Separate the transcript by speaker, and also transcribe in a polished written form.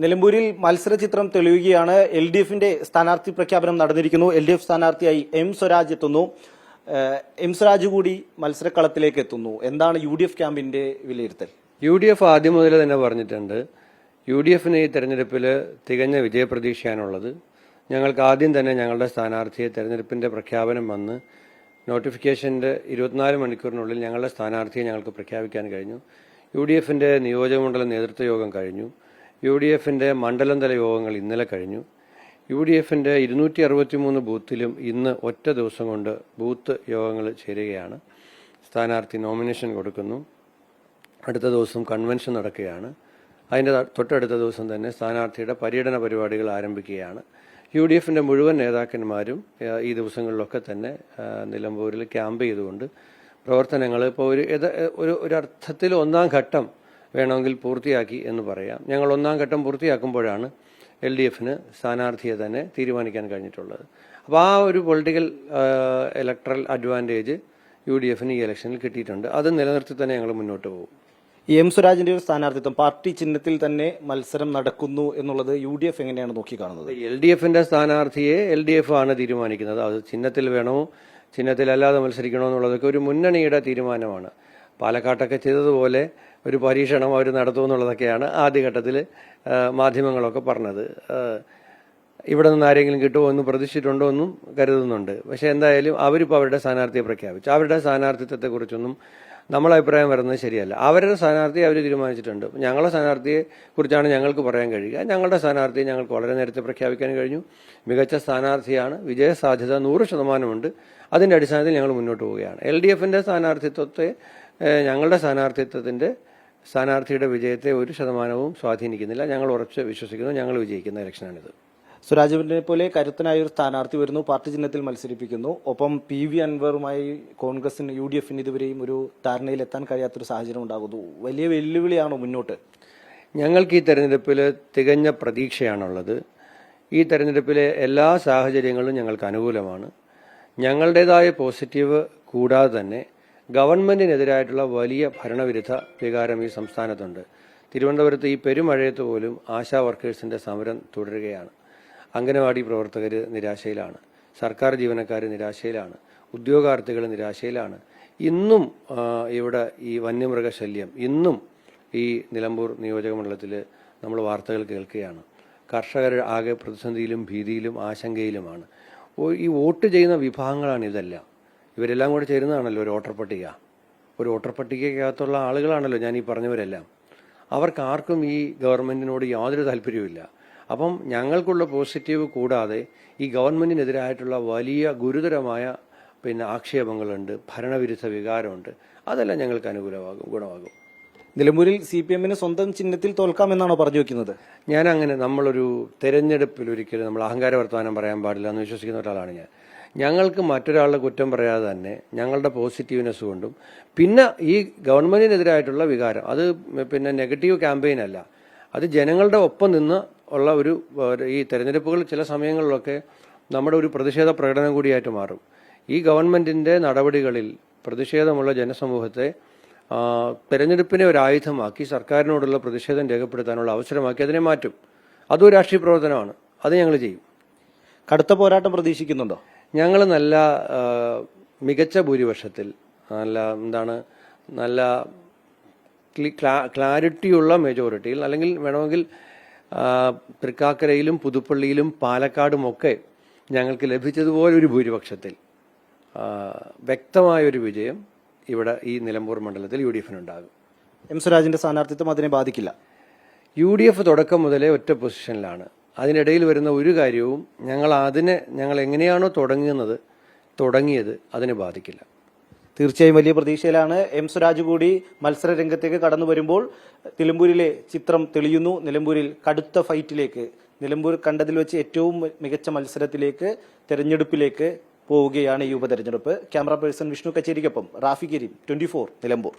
Speaker 1: നിലമ്പൂരിൽ മത്സരചിത്രം തെളിയുകയാണ്. LDFന്റെ സ്ഥാനാർത്ഥി പ്രഖ്യാപനം നടന്നിരിക്കുന്നു. LDF സ്ഥാനാർത്ഥിയായി M സ്വരാജ് എത്തുന്നു. M സ്വരാജ് കൂടി മത്സരക്കളത്തിലേക്ക് എത്തുന്നു. എന്താണ് UDF ക്യാമ്പിന്റെ വിലയിരുത്തൽ?
Speaker 2: UDF ആദ്യം മുതൽ തന്നെ പറഞ്ഞിട്ടുണ്ട്, UDFന് ഈ തെരഞ്ഞെടുപ്പിൽ തികഞ്ഞ വിജയപ്രതീക്ഷയാണുള്ളത്. ഞങ്ങൾക്ക് ആദ്യം തന്നെ ഞങ്ങളുടെ സ്ഥാനാർത്ഥിയെ തെരഞ്ഞെടുപ്പിന്റെ പ്രഖ്യാപനം വന്ന് നോട്ടിഫിക്കേഷന്റെ 24 മണിക്കൂറിനുള്ളിൽ ഞങ്ങളുടെ സ്ഥാനാർത്ഥിയെ ഞങ്ങൾക്ക് പ്രഖ്യാപിക്കാൻ കഴിഞ്ഞു. UDFന്റെ നിയോജകമണ്ഡല നേതൃത്വ യോഗം കഴിഞ്ഞു. UDFന്റെ മണ്ഡലം തല യോഗങ്ങൾ ഇന്നലെ കഴിഞ്ഞു. UDFന്റെ 263 ബൂത്തിലും ഇന്ന് ഒറ്റ ദിവസം കൊണ്ട് ബൂത്ത് യോഗങ്ങൾ ചേരുകയാണ്. സ്ഥാനാർത്ഥി നോമിനേഷൻ കൊടുക്കുന്നു. അടുത്ത ദിവസം കൺവെൻഷൻ നടക്കുകയാണ്. അതിൻ്റെ തൊട്ടടുത്ത ദിവസം തന്നെ സ്ഥാനാർത്ഥിയുടെ പര്യടന പരിപാടികൾ ആരംഭിക്കുകയാണ്. UDFന്റെ മുഴുവൻ നേതാക്കന്മാരും ഈ ദിവസങ്ങളിലൊക്കെ തന്നെ നിലമ്പൂരിൽ ക്യാമ്പ് ചെയ്തുകൊണ്ട് പ്രവർത്തനങ്ങൾ ഇപ്പോൾ ഒരർത്ഥത്തിൽ ഒന്നാം ഘട്ടം വേണമെങ്കിൽ പൂർത്തിയാക്കി എന്ന് പറയാം. ഞങ്ങൾ ഒന്നാം ഘട്ടം പൂർത്തിയാക്കുമ്പോഴാണ് LDFന് സ്ഥാനാർത്ഥിയെ തന്നെ തീരുമാനിക്കാൻ കഴിഞ്ഞിട്ടുള്ളത്. അപ്പോൾ ആ ഒരു പൊളിറ്റിക്കൽ ഇലക്ട്രൽ അഡ്വാൻറ്റേജ് UDFന് ഈ ഇലക്ഷനിൽ കിട്ടിയിട്ടുണ്ട്. അത് നിലനിർത്തി തന്നെ ഞങ്ങൾ മുന്നോട്ട് പോകും.
Speaker 1: M സ്വരാജിന്റെ ഒരു സ്ഥാനാർത്ഥിത്വം പാർട്ടി ചിഹ്നത്തിൽ തന്നെ മത്സരം നടക്കുന്നു എന്നുള്ളത് UDF എങ്ങനെയാണ് നോക്കിക്കാണുന്നത്?
Speaker 2: LDFന്റെ സ്ഥാനാർത്ഥിയെ LDF ആണ് തീരുമാനിക്കുന്നത്. അത് ചിഹ്നത്തിൽ വേണോ ചിഹ്നത്തിലല്ലാതെ മത്സരിക്കണോ എന്നുള്ളതൊക്കെ ഒരു മുന്നണിയുടെ തീരുമാനമാണ്. പാലക്കാട്ടൊക്കെ ചെയ്തതുപോലെ ഒരു പരീക്ഷണം അവർ നടത്തുമെന്നുള്ളതൊക്കെയാണ് ആദ്യഘട്ടത്തിൽ മാധ്യമങ്ങളൊക്കെ പറഞ്ഞത്. ഇവിടെ നിന്ന് ആരെങ്കിലും കിട്ടുമോ എന്ന് പ്രതീക്ഷിച്ചിട്ടുണ്ടോ എന്നും കരുതുന്നുണ്ട്. പക്ഷേ എന്തായാലും അവരിപ്പോൾ അവരുടെ സ്ഥാനാർത്ഥിയെ പ്രഖ്യാപിച്ചു. അവരുടെ സ്ഥാനാർത്ഥിത്വത്തെക്കുറിച്ചൊന്നും നമ്മളെ അഭിപ്രായം വരുന്നത് ശരിയല്ല. അവരുടെ സ്ഥാനാർത്ഥിയെ അവർ തീരുമാനിച്ചിട്ടുണ്ട്. ഞങ്ങളുടെ സ്ഥാനാർത്ഥിയെ കുറിച്ചാണ് ഞങ്ങൾക്ക് പറയാൻ കഴിയുക. ഞങ്ങളുടെ സ്ഥാനാർത്ഥിയെ ഞങ്ങൾക്ക് വളരെ നേരത്തെ പ്രഖ്യാപിക്കാൻ കഴിഞ്ഞു. മികച്ച സ്ഥാനാർത്ഥിയാണ്. വിജയസാധ്യത 100% അതിൻ്റെ അടിസ്ഥാനത്തിൽ ഞങ്ങൾ മുന്നോട്ട് പോവുകയാണ്. LDFന്റെ സ്ഥാനാർത്ഥിത്വത്തെ ഞങ്ങളുടെ സ്ഥാനാർത്ഥിയുടെ വിജയത്തെ 1% സ്വാധീനിക്കുന്നില്ല. ഞങ്ങൾ ഉറച്ച് വിശ്വസിക്കുന്നു ഞങ്ങൾ വിജയിക്കുന്ന ഇലക്ഷനാണിത്.
Speaker 1: സ്വരാജിനെ പോലെ കരുത്തനായ ഒരു സ്ഥാനാർത്ഥി വരുന്നു, പാർട്ടി ചിഹ്നത്തിൽ മത്സരിപ്പിക്കുന്നു. ഒപ്പം PV അൻവറുമായി കോൺഗ്രസിന് UDFന് ഇതുവരെയും ഒരു ധാരണയിലെത്താൻ കഴിയാത്തൊരു സാഹചര്യം ഉണ്ടാകുന്നു. വലിയ വെല്ലുവിളിയാണോ മുന്നോട്ട്?
Speaker 2: ഞങ്ങൾക്ക് ഈ തെരഞ്ഞെടുപ്പിൽ തികഞ്ഞ പ്രതീക്ഷയാണുള്ളത്. ഈ തെരഞ്ഞെടുപ്പിലെ എല്ലാ സാഹചര്യങ്ങളും ഞങ്ങൾക്ക് അനുകൂലമാണ്. ഞങ്ങളുടേതായ പോസിറ്റീവ് കൂടാതെ തന്നെ ഗവൺമെന്റിനെതിരായിട്ടുള്ള വലിയ ഭരണവിരുദ്ധ വികാരം ഈ സംസ്ഥാനത്തുണ്ട്. തിരുവനന്തപുരത്ത് ഈ പെരുമഴയത്ത് പോലും ആശാ വർക്കേഴ്സിന്റെ സമരം തുടരുകയാണ്. അംഗനവാടി പ്രവർത്തകർ നിരാശയിലാണ്. സർക്കാർ ജീവനക്കാർ നിരാശയിലാണ്. ഉദ്യോഗാർത്ഥികൾ നിരാശയിലാണ്. ഇന്നും ഇവിടെ ഈ വന്യമൃഗശല്യം ഇന്നും ഈ നിലമ്പൂർ നിയോജകമണ്ഡലത്തിൽ നമ്മൾ വാർത്തകൾ കേൾക്കുകയാണ്. കർഷകർ ആകെ പ്രതിസന്ധിയിലും ഭീതിയിലും ആശങ്കയിലുമാണ്. ഈ വോട്ട് ചെയ്യുന്ന വിഭാഗങ്ങളാണ് ഇതെല്ലാം. ഇവരെല്ലാം കൂടെ ചേരുന്നതാണല്ലോ ഒരു വോട്ടർ പട്ടിക. ഒരു വോട്ടർ പട്ടികയ്ക്കകത്തുള്ള ആളുകളാണല്ലോ ഞാൻ ഈ പറഞ്ഞവരെല്ലാം. അവർക്ക് ആർക്കും ഈ ഗവൺമെന്റിനോട് യാതൊരു താല്പര്യവുമില്ല. അപ്പം ഞങ്ങൾക്കുള്ള പോസിറ്റീവ് കൂടാതെ ഈ ഗവൺമെന്റിനെതിരായിട്ടുള്ള വലിയ ഗുരുതരമായ ആക്ഷേപങ്ങളുണ്ട്, ഭരണവിരുദ്ധ വികാരമുണ്ട്. അതെല്ലാം ഞങ്ങൾക്ക് അനുകൂലമാകും, ഗുണമാകും.
Speaker 1: നിലമ്പൂരിൽ CPMന് സ്വന്തം ചിഹ്നത്തിൽ തോൽക്കാമെന്നാണോ പറഞ്ഞു വെക്കുന്നത്?
Speaker 2: നമ്മളൊരു തെരഞ്ഞെടുപ്പിൽ ഒരിക്കലും നമ്മൾ അഹങ്കാര വർത്തമാനം പറയാൻ പാടില്ല എന്ന് വിശ്വസിക്കുന്ന ഒരാളാണ് ഞാൻ. ഞങ്ങൾക്ക് മറ്റൊരാളുടെ കുറ്റം പറയാതെ തന്നെ ഞങ്ങളുടെ പോസിറ്റീവ്നെസ് കൊണ്ടും പിന്നെ ഈ ഗവൺമെന്റിനെതിരായിട്ടുള്ള വികാരം അത് നെഗറ്റീവ് ക്യാമ്പയിൻ അല്ല, അത് ജനങ്ങളുടെ ഒപ്പം നിന്ന് ഉള്ള ഈ തെരഞ്ഞെടുപ്പുകൾ ചില സമയങ്ങളിലൊക്കെ നമ്മുടെ ഒരു പ്രതിഷേധ പ്രകടനം കൂടിയായിട്ട് മാറും. ഈ ഗവൺമെന്റിന്റെ നടപടികളിൽ പ്രതിഷേധമുള്ള ജനസമൂഹത്തെ തെരഞ്ഞെടുപ്പിനെ ഒരു ആയുധമാക്കി സർക്കാരിനോടുള്ള പ്രതിഷേധം രേഖപ്പെടുത്താനുള്ള അവസരമാക്കി അതിനെ മാറ്റും. അതും രാഷ്ട്രീയ പ്രവർത്തനമാണ്. അത് ഞങ്ങൾ ചെയ്യും.
Speaker 1: കടുത്ത പോരാട്ടം പ്രതീക്ഷിക്കുന്നുണ്ടോ?
Speaker 2: ഞങ്ങൾ നല്ല മികച്ച ഭൂരിപക്ഷത്തിൽ നല്ല ക്ലാരിറ്റിയുള്ള മെജോറിറ്റിയിൽ, അല്ലെങ്കിൽ വേണമെങ്കിൽ തൃക്കാക്കരയിലും പുതുപ്പള്ളിയിലും പാലക്കാടുമൊക്കെ ഞങ്ങൾക്ക് ലഭിച്ചതുപോലെ ഒരു ഭൂരിപക്ഷത്തിൽ വ്യക്തമായൊരു വിജയം ഇവിടെ ഈ നിലമ്പൂർ മണ്ഡലത്തിൽ UDFനുണ്ടാകും.
Speaker 1: M സ്വരാജിന്റെ സ്ഥാനാർത്ഥിത്വം അതിനെ ബാധിക്കില്ല.
Speaker 2: UDF തുടക്കം മുതലേ ഒറ്റ പൊസിഷനിലാണ്. അതിനിടയിൽ വരുന്ന ഒരു കാര്യവും ഞങ്ങൾ എങ്ങനെയാണോ തുടങ്ങിയത് അതിനെ ബാധിക്കില്ല.
Speaker 1: തീർച്ചയായും വലിയ പ്രതീക്ഷയിലാണ്. M സ്വരാജ് കൂടി മത്സര രംഗത്തേക്ക് കടന്നു വരുമ്പോൾ നിലമ്പൂരിലെ ചിത്രം തെളിയുന്നു. നിലമ്പൂരിൽ കടുത്ത ഫൈറ്റിലേക്ക്, നിലമ്പൂർ കണ്ടതിൽ വെച്ച് ഏറ്റവും മികച്ച മത്സരത്തിലേക്ക്, തെരഞ്ഞെടുപ്പിലേക്ക് പോവുകയാണ് ഈ ഉപതെരഞ്ഞെടുപ്പ്. ക്യാമറ പേഴ്സൺ വിഷ്ണു കച്ചേരിക്കൊപ്പം റാഫി കരീം, 24 നിലമ്പൂർ.